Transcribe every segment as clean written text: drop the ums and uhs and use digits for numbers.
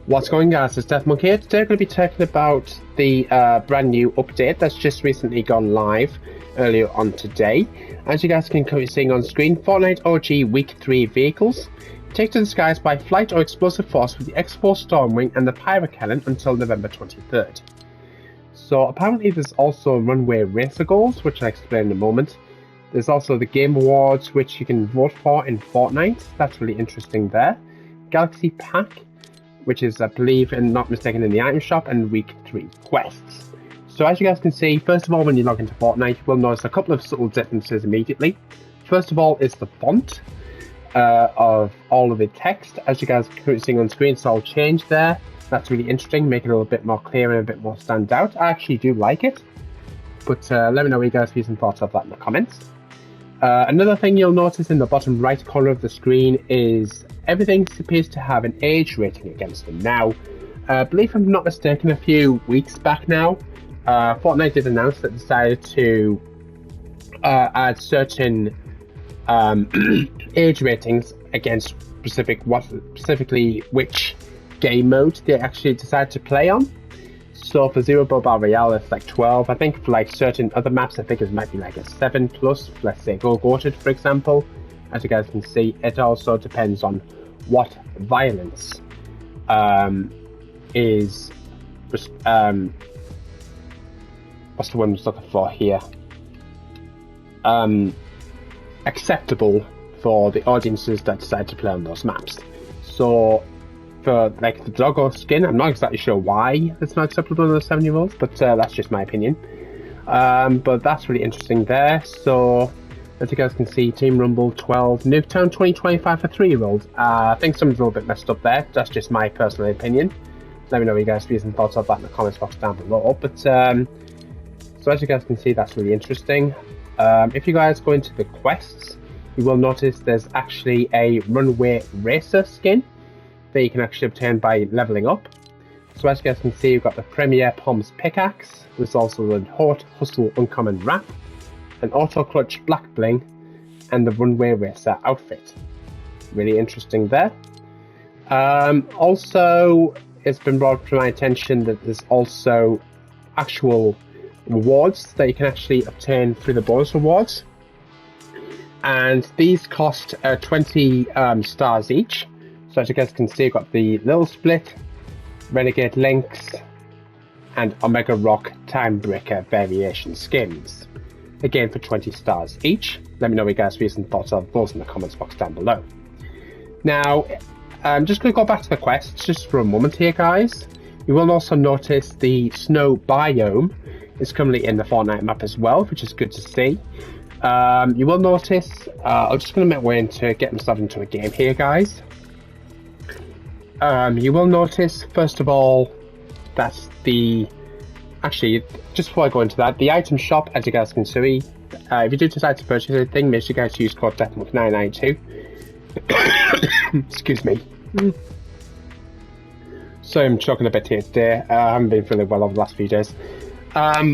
What's going on, guys? It's Death Monk here. Today we're going to be talking about the brand new update that's just recently gone live earlier on today. As you guys can currently see on screen, Fortnite OG Week 3 vehicles take to the skies by flight or explosive force with the X4 Stormwing and the Pirate Cannon until November 23rd. So apparently there's also runway racer goals, which I'll explain in a moment. There's also the Game Awards, which you can vote for in Fortnite. That's really interesting there. Galaxy Pack, which is, I believe, and not mistaken, in the item shop, and Week 3 quests. So as you guys can see, first of all, when you log into Fortnite, you will notice a couple of subtle differences immediately. First of all is the font of all of the text. As you guys are currently seeing on screen, it's all changed there. That's really interesting, make it a little bit more clear and a bit more stand out. I actually do like it, but let me know what you guys have some thoughts of that in the comments. Another thing you'll notice in the bottom right corner of the screen is everything appears to have an age rating against them. Now, I believe if I'm not mistaken, a few weeks back now, Fortnite did announce that they decided to add certain age ratings against specifically which game mode they actually decided to play on. So for Zero Battle Royale, it's like 12. I think for like certain other maps, I think it might be like a 7+. Let's say Go Goated, for example. As you guys can see, it also depends on what violence is. What's the one I was looking for here? Acceptable for the audiences that decide to play on those maps. So for like the doggo skin, I'm not exactly sure why it's not acceptable to the 7-year-olds, but that's just my opinion. But that's really interesting there. So as you guys can see, Team Rumble 12, Nuketown 2025 for 3-year-olds. I think something's a little bit messed up there. That's just my personal opinion. Let me know what you guys have some thoughts of that in the comments box down below. But so as you guys can see, that's really interesting. If you guys go into the quests, you will notice there's actually a runway racer skin that you can actually obtain by leveling up. So as you guys can see, you've got the Premier Pom's Pickaxe. There's also the Hot Hustle Uncommon Wrap, an Auto Clutch Black Bling, and the Runway Racer outfit. Really interesting there. Also, it's been brought to my attention that there's also actual rewards that you can actually obtain through the bonus rewards. And these cost 20 stars each. So as you guys can see, you've got the Little Split, Renegade Links, and Omega Rock Timebreaker variation skins. Again for 20 stars each. Let me know what you guys have some thoughts of those in the comments box down below. Now, I'm just going to go back to the quests just for a moment here, guys. You will also notice the snow biome is currently in the Fortnite map as well, which is good to see. You will notice, I'm just going to make way into get myself into a game here, guys. You will notice, first of all, that's actually, just before I go into that, the item shop, as you guys can see, if you do decide to purchase anything, make sure you guys use code DEATHMONK992. Excuse me. So I'm choking a bit here today. I haven't been feeling well over the last few days. But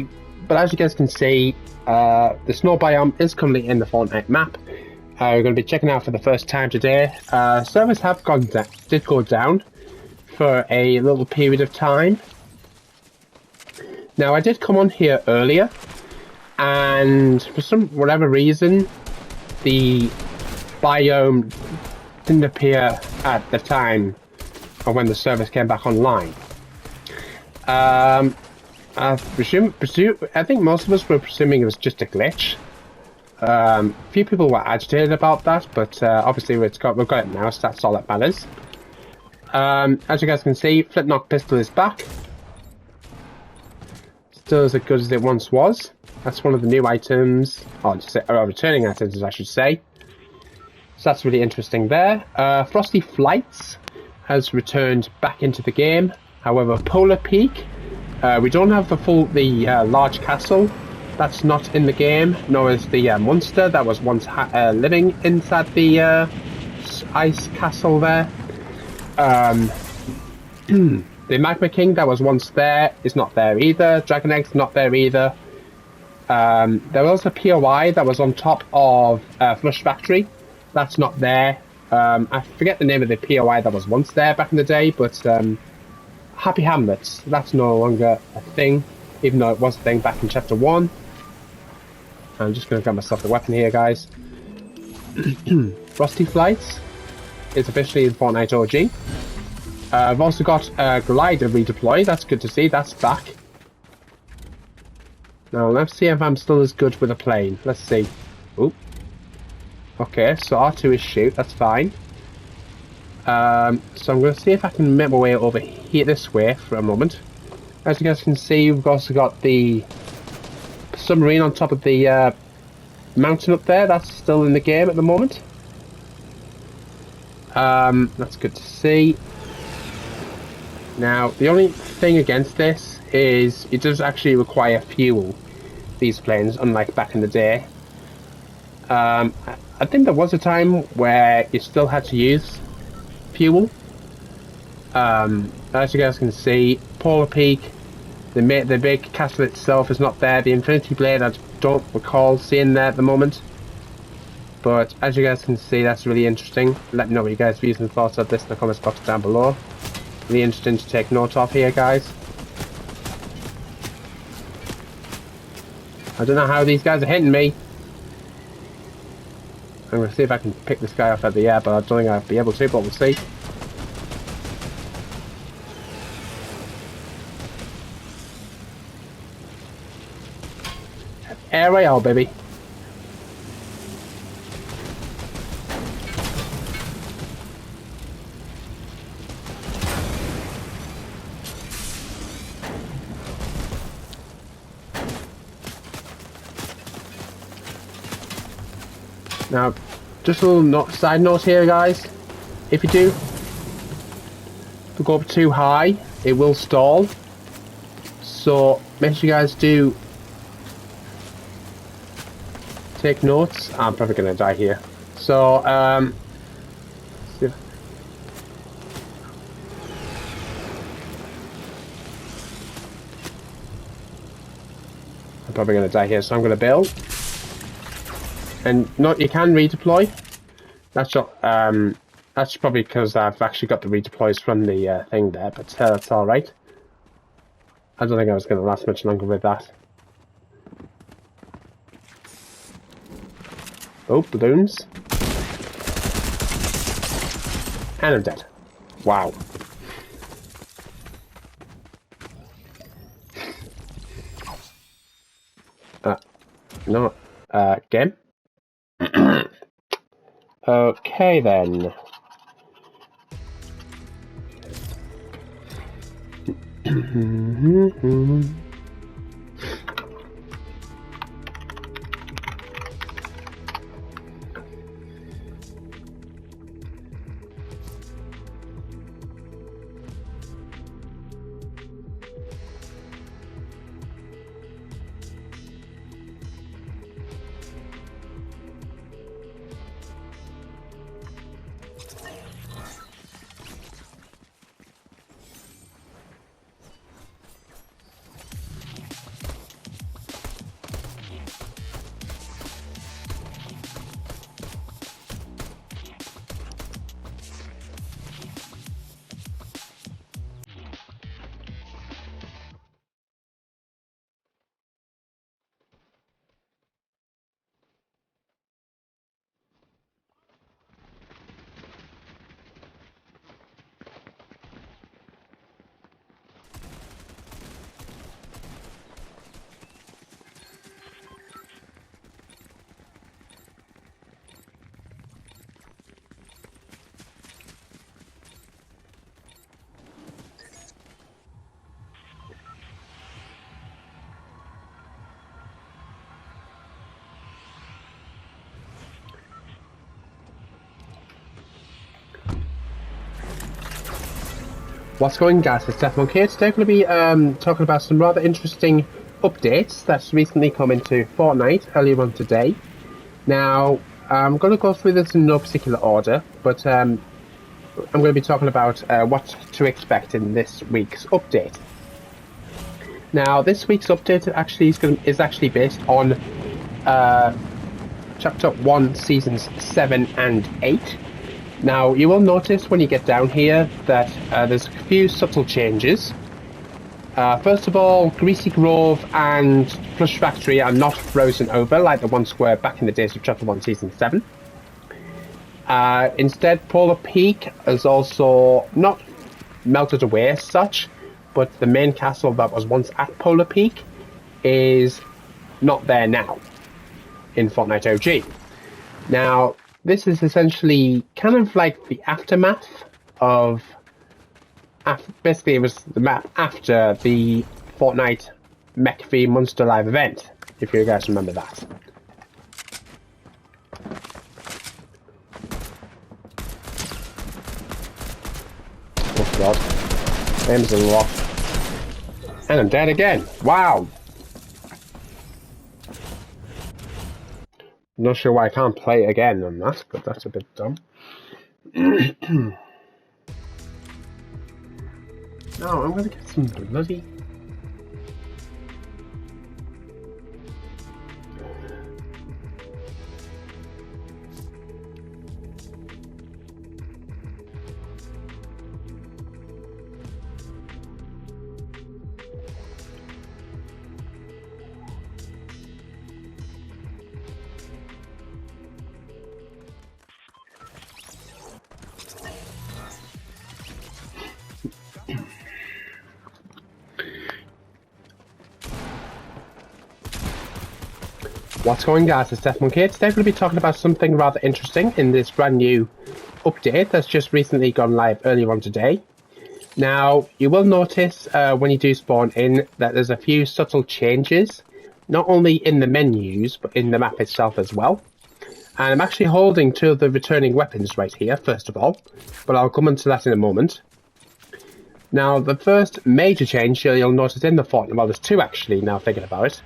as you guys can see, the snow biome is currently in the Fortnite map. We're going to be checking out for the first time today. Servers have did go down for a little period of time. Now I did come on here earlier, and for whatever reason, the biome didn't appear at the time of when the servers came back online. I think most of us were presuming it was just a glitch. A few people were agitated about that, but obviously we've got it now, so that's all that matters. As you guys can see, Flintlock Pistol is back. Still as good as it once was. That's one of the new items, or returning items, I should say. So that's really interesting there. Frosty Flights has returned back into the game. However, Polar Peak, we don't have the large castle. That's not in the game, nor is the monster that was once living inside the ice castle there. The Magma King that was once there is not there either. Dragon Egg's not there either. There was a POI that was on top of Flush Factory. That's not there. I forget the name of the POI that was once there back in the day, but Happy Hamlets. That's no longer a thing, even though it was a thing back in Chapter 1. I'm just going to grab myself a weapon here, guys. Rusty Flights is officially in Fortnite OG. I've also got Glider redeploy. That's good to see. That's back. Now, let's see if I'm still as good with a plane. Let's see. Oop. Okay, so R2 is shoot. That's fine. So I'm going to see if I can make my way over here this way for a moment. As you guys can see, we've also got the submarine on top of the mountain up there. That's still in the game at the moment. That's good to see. Now, the only thing against this is it does actually require fuel, these planes, unlike back in the day. I think there was a time where you still had to use fuel. As you guys can see, Polar Peak, the big castle itself is not there. The Infinity Blade, I don't recall seeing there at the moment. But as you guys can see, that's really interesting. Let me know what you guys' views and thoughts of this in the comments box down below. Really interesting to take note of here, guys. I don't know how these guys are hitting me. I'm going to see if I can pick this guy off at the air, but I don't think I'll be able to, but we'll see. Air rail, baby. Now, just a little side note here, guys. If you do go up too high, it will stall. So make sure you guys do take notes. I'm probably going to die here. So, I'm probably going to die here, so I'm going to build. And you can redeploy. That's probably because I've actually got the redeploys from the thing there, but that's all right. I don't think I was going to last much longer with that. Oh, balloons. And I'm dead. Wow. No. Game. Okay then. What's going on, guys? It's Deathmonk here. Today we're going to be talking about some rather interesting updates that's recently come into Fortnite earlier on today. Now, I'm going to go through this in no particular order, but I'm going to be talking about what to expect in this week's update. Now, this week's update actually is actually based on Chapter 1, Seasons 7 and 8. Now, you will notice when you get down here that there's a few subtle changes. First of all, Greasy Grove and Flush Factory are not frozen over like the ones were back in the days of Chapter 1 Season 7. Instead, Polar Peak is also not melted away as such, but the main castle that was once at Polar Peak is not there now in Fortnite OG. Now, this is essentially kind of like the aftermath of... basically, it was the map after the Fortnite Mech v Monster Live event, if you guys remember that. Oh god. Aims a lot. And I'm dead again. Wow! Not sure why I can't play it again on that, but that's a bit dumb. No, I'm gonna get some bloody... What's going on, guys? It's Deathmonkey. Today we're going to be talking about something rather interesting in this brand new update that's just recently gone live earlier on today. Now, you will notice when you do spawn in that there's a few subtle changes, not only in the menus, but in the map itself as well. And I'm actually holding two of the returning weapons right here, first of all, but I'll come into that in a moment. Now, the first major change you'll notice in the Fortnite, well, there's two actually, now thinking about it.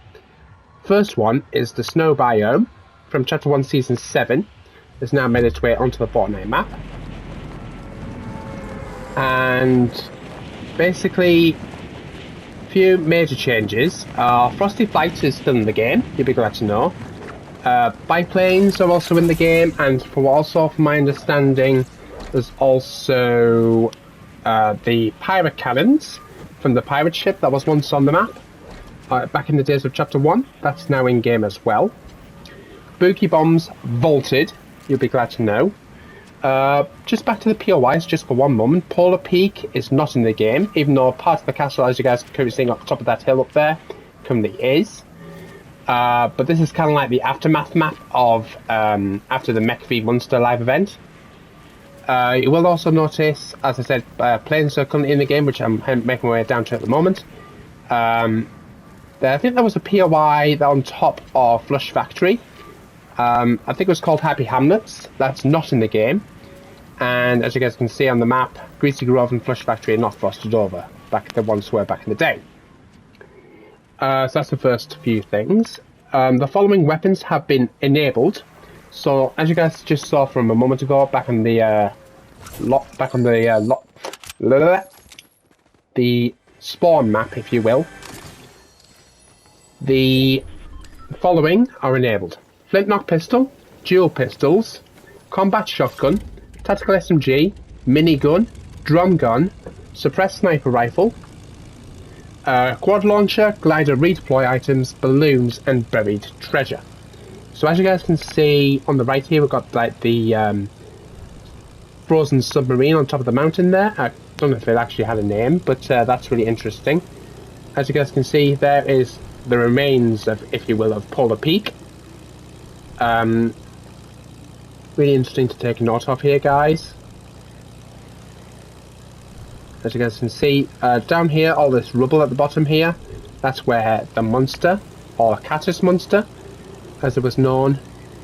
First one is the snow biome from Chapter 1 Season 7. It's now made its way onto the Fortnite map. And basically, a few major changes. Frosty Flights is still in the game, you'll be glad to know. Biplanes are also in the game, and from my understanding, there's also the pirate cannons from the pirate ship that was once on the map. Back in the days of Chapter 1, that's now in game as well. Boogie Bombs vaulted, you'll be glad to know. Just back to the POIs just for one moment. Polar Peak is not in the game, even though part of the castle, as you guys can currently see up top of that hill up there, currently is. But this is kind of like the aftermath map of after the Mech v Monster live event. You will also notice, as I said, planes are currently in the game, which I'm making my way down to at the moment. I think there was a POI on top of Flush Factory. I think it was called Happy Hamlets. That's not in the game. And as you guys can see on the map, Greasy Grove and Flush Factory are not frosted over. The ones were back in the day. So that's the first few things. The following weapons have been enabled. So as you guys just saw from a moment ago, back on the the spawn map, if you will. The following are enabled: Flint-Knock Pistol, Dual Pistols, Combat Shotgun, Tactical SMG, Minigun, Drum Gun, Suppressed Sniper Rifle, Quad Launcher, Glider Redeploy Items, Balloons, and Buried Treasure. So as you guys can see on the right here, we've got like the frozen submarine on top of the mountain there. I don't know if it actually had a name, but that's really interesting. As you guys can see, there is the remains of, if you will, of Polar Peak. Really interesting to take note of here, guys. As you guys can see, down here, all this rubble at the bottom here, that's where the monster, or Catus Monster, as it was known,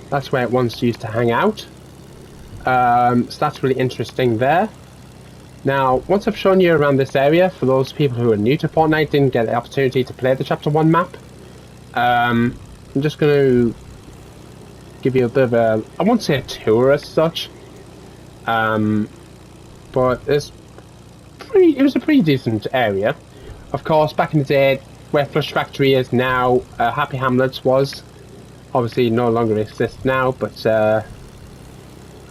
that's where it once used to hang out. So that's really interesting there. Now, once I've shown you around this area, for those people who are new to Fortnite, didn't get the opportunity to play the Chapter 1 map, I'm just going to give you a bit of a, I won't say a tour as such, but it was a pretty decent area. Of course, back in the day, where Flush Factory is now, Happy Hamlets was, obviously no longer exists now, but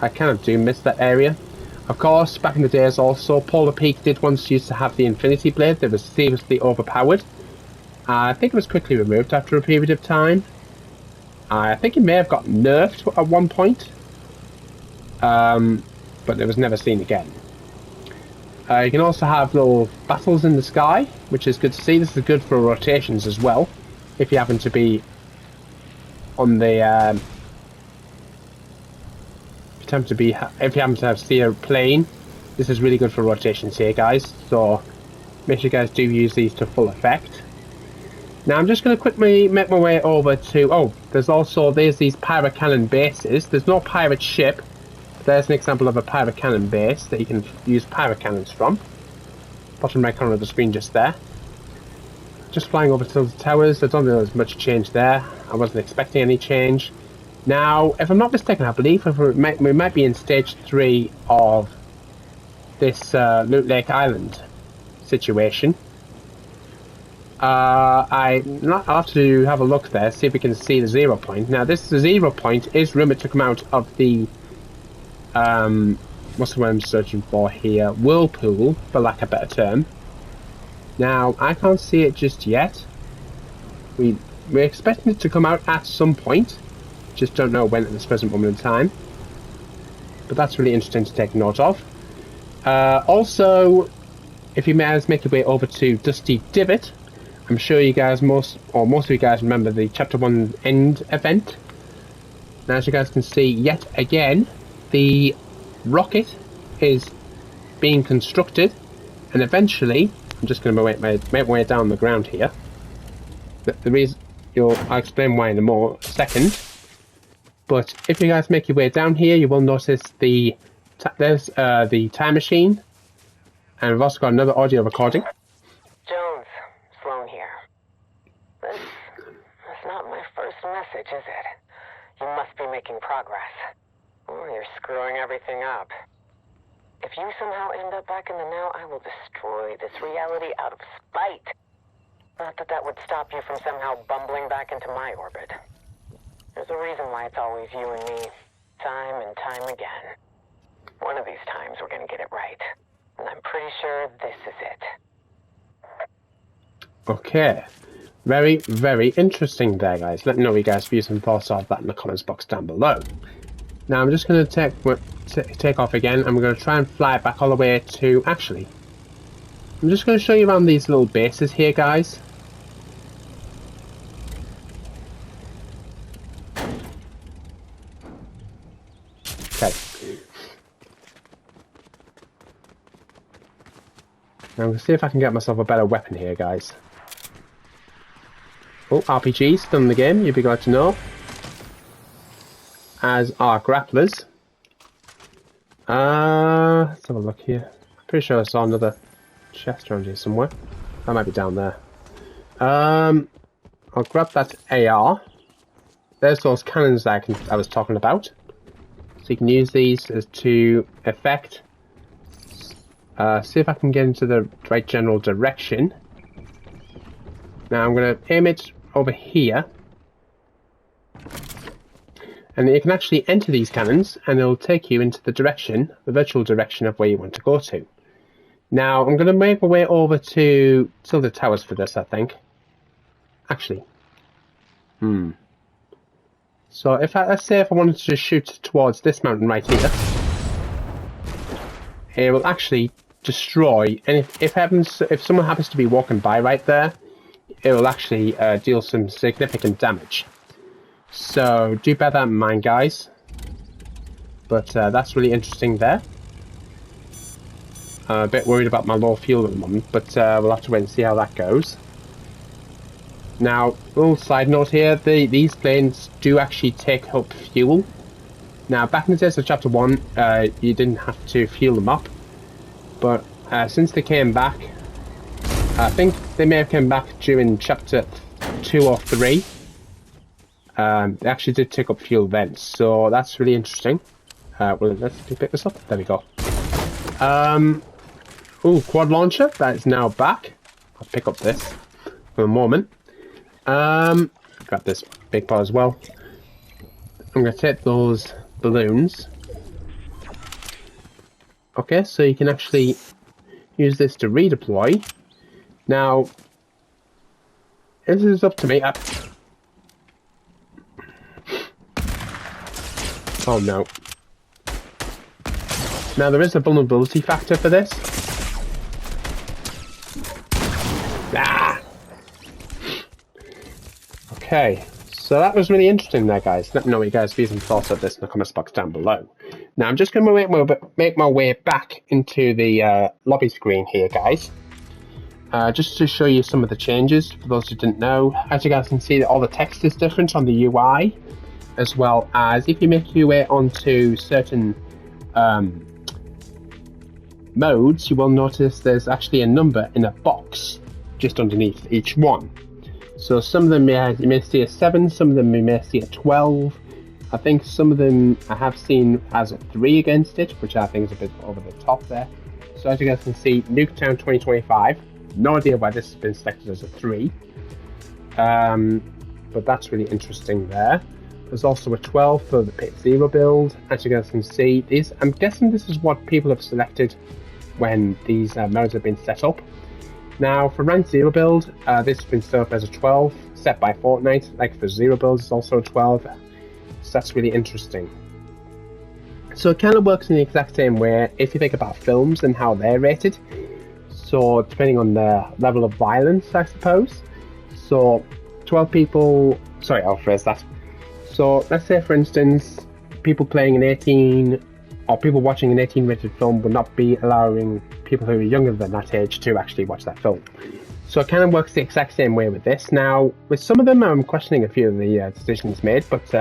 I kind of do miss that area. Of course, back in the days also, Polar Peak did once used to have the Infinity Blade that was seriously overpowered. I think it was quickly removed after a period of time. I think it may have got nerfed at one point. But it was never seen again. You can also have little battles in the sky, which is good to see. This is good for rotations as well. If you happen to be on the... if you happen to see a plane, this is really good for rotations here, guys. So make sure you guys do use these to full effect. Now I'm just going to quickly make my way over to... Oh, there's these pirate cannon bases. There's no pirate ship. There's an example of a pirate cannon base that you can use pirate cannons from. Bottom right corner of the screen just there. Just flying over to the towers. I don't think there's much change there. I wasn't expecting any change. Now, if I'm not mistaken, I believe we might be in stage 3 of this Loot Lake Island situation. I'll have to have a look there, see if we can see the 0 point. Now, this 0 point is rumoured to come out of the what's the word I'm searching for here? Whirlpool, for lack of a better term. Now, I can't see it just yet. We're expecting it to come out at some point. Just don't know when at this present moment in time. But that's really interesting to take note of. Also, if you may as make your way over to Dusty Divot, I'm sure you guys, most of you guys remember the Chapter 1 end event. Now, as you guys can see, yet again, the rocket is being constructed, and eventually, I'm just going to make my way down the ground here. The reason, I'll explain why in a second. But if you guys make your way down here, you will notice there's the time machine, and we've also got another audio recording. Jones, Sloan here. That's not my first message, is it? You must be making progress. Oh, you're screwing everything up. If you somehow end up back in the now, I will destroy this reality out of spite. Not that that would stop you from somehow bumbling back into my orbit. There's a reason why it's always you and me, time and time again. One of these times we're gonna get it right. And I'm pretty sure this is it. Okay. Very, very interesting there, guys. Let me know what you guys' views and thoughts of that in the comments box down below. Now, I'm just going to take off again, and we're going to try and fly back all the way to... Actually, I'm just going to show you around these little bases here, guys. Okay. Now, I'm going to see if I can get myself a better weapon here, guys. Oh, RPGs still in the game, you'd be glad to know. As are grapplers. Let's have a look here. I'm pretty sure I saw another chest around here somewhere. That might be down there. I'll grab that AR. There's those cannons that I was talking about. So you can use these as to effect. See if I can get into the right general direction. Now I'm going to aim it over here. And you can actually enter these cannons, and it'll take you into the direction, the virtual direction of where you want to go to. Now, I'm going to make my way over to Tilda Towers for this, I think. Actually. So, let's say if I wanted to just shoot towards this mountain right here, it will actually destroy, and if someone happens to be walking by right there, it will actually deal some significant damage. So do bear that in mind, guys. But that's really interesting there. I'm a bit worried about my low fuel at the moment, but we'll have to wait and see how that goes. Now, little side note here, these planes do actually take up fuel. Now, back in the days of Chapter 1, you didn't have to fuel them up. But since they came back, I think they may have come back during Chapter 2 or 3. They actually did take up fuel then, so that's really interesting. Well, let's pick this up. There we go. Oh, quad launcher. That is now back. I'll pick up this for a moment. Grab this big part as well. I'm going to take those balloons. Okay, so you can actually use this to redeploy. Now, this is up to me. Oh no. Now there is a vulnerability factor for this. Ah! Okay, so that was really interesting there, guys. Let me know what you guys' views and thoughts of this in the comments box down below. Now I'm just going to make my way back into the lobby screen here, guys. Just to show you some of the changes, for those who didn't know. As you guys can see, all the text is different on the UI, as well as if you make your way onto certain modes, you will notice there's actually a number in a box just underneath each one. So some of them you may see a 7, some of them you may see a 12. I think some of them I have seen as a 3 against it, which I think is a bit over the top there. So as you guys can see, Nuketown 2025, no idea why this has been selected as a 3. But that's really interesting there. There's also a 12 for the Pit Zero build. As you guys can see, I'm guessing this is what people have selected when these modes have been set up. Now for Rank Zero build, this has been set up as a 12, set by Fortnite. Like for Zero build, it's also a 12. So that's really interesting. So it kind of works in the exact same way if you think about films and how they're rated. So depending on the level of violence, I suppose. So 12 people, sorry, I'll phrase that. So let's say, for instance, people playing an 18 or people watching an 18 rated film would not be allowing people who are younger than that age to actually watch that film. So it kind of works the exact same way with this. Now, with some of them, I'm questioning a few of the decisions made, but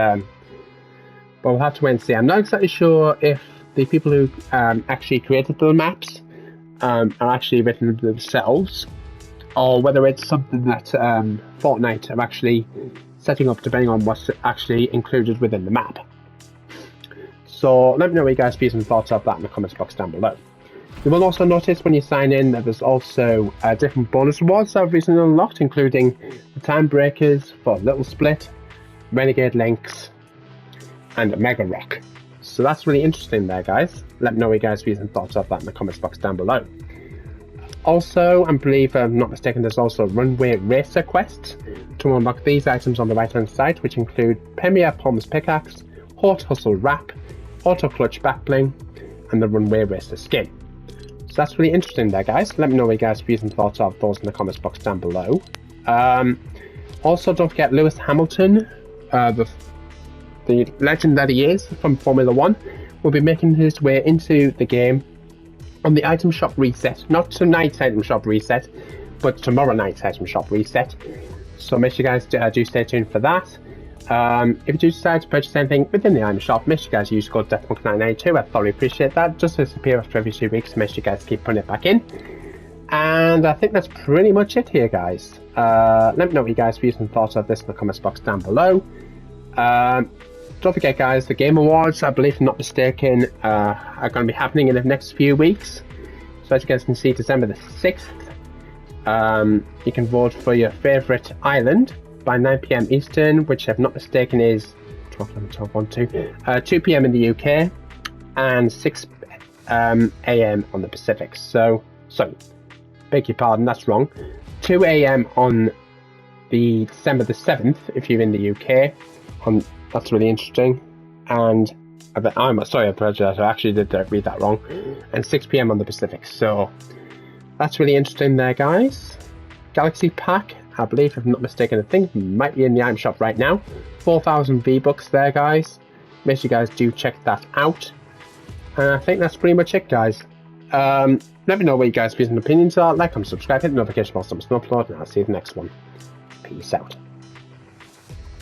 we'll have to wait and see. I'm not exactly sure if the people who actually created the maps are actually written themselves, or whether it's something that Fortnite are actually setting up depending on what's actually included within the map. So let me know what you guys' views and thoughts of that in the comments box down below. You will also notice when you sign in that there's also different bonus rewards that have recently unlocked, including the Time Breakers for Little Split, Renegade Links, and Mega Rock. So that's really interesting there, guys. Let me know what you guys' views and thoughts of that in the comments box down below. Also, I believe, if I'm not mistaken, there's also Runway Racer quests to unlock these items on the right hand side, which include Premier Palms Pickaxe, Hot Hustle Wrap, Auto Clutch Backbling, and the Runway Racer skin. So that's really interesting there, guys. Let me know what you guys' views and thoughts of those in the comments box down below. Also, don't forget Lewis Hamilton, the legend that he is from Formula 1, will be making his way into the game on the item shop reset. Not tonight's item shop reset, but tomorrow night's item shop reset. So make sure you guys do stay tuned for that. If you do decide to purchase anything within the item shop, make sure you guys use code DeathMonk992. I thoroughly appreciate that. Just disappear after every 2 weeks, so make sure you guys keep putting it back in. And I think that's pretty much it here, guys. Let me know what you guys' views and thoughts of this in the comments box down below. Don't forget, guys, the Game Awards, I believe, if I'm not mistaken, are going to be happening in the next few weeks. So as you guys can see, December the 6th, you can vote for your favourite island by 9 PM Eastern, which, if I'm not mistaken, is 2 PM in the UK and 6 AM on the Pacific. So, sorry, beg your pardon, that's wrong. 2 AM on the December the 7th, if you're in the UK. That's really interesting. And I'm sorry, I apologize, I actually did read that wrong. And 6 PM on the Pacific. So that's really interesting there, guys. Galaxy Pack, I believe, if I'm not mistaken, I think might be in the item shop right now. 4,000 V-Bucks there, guys. Make sure you guys do check that out. And I think that's pretty much it, guys. Let me know what you guys' views and opinions are. Like, comment, subscribe, hit the notification bell so I'm upload, and I'll see you in the next one. Peace out.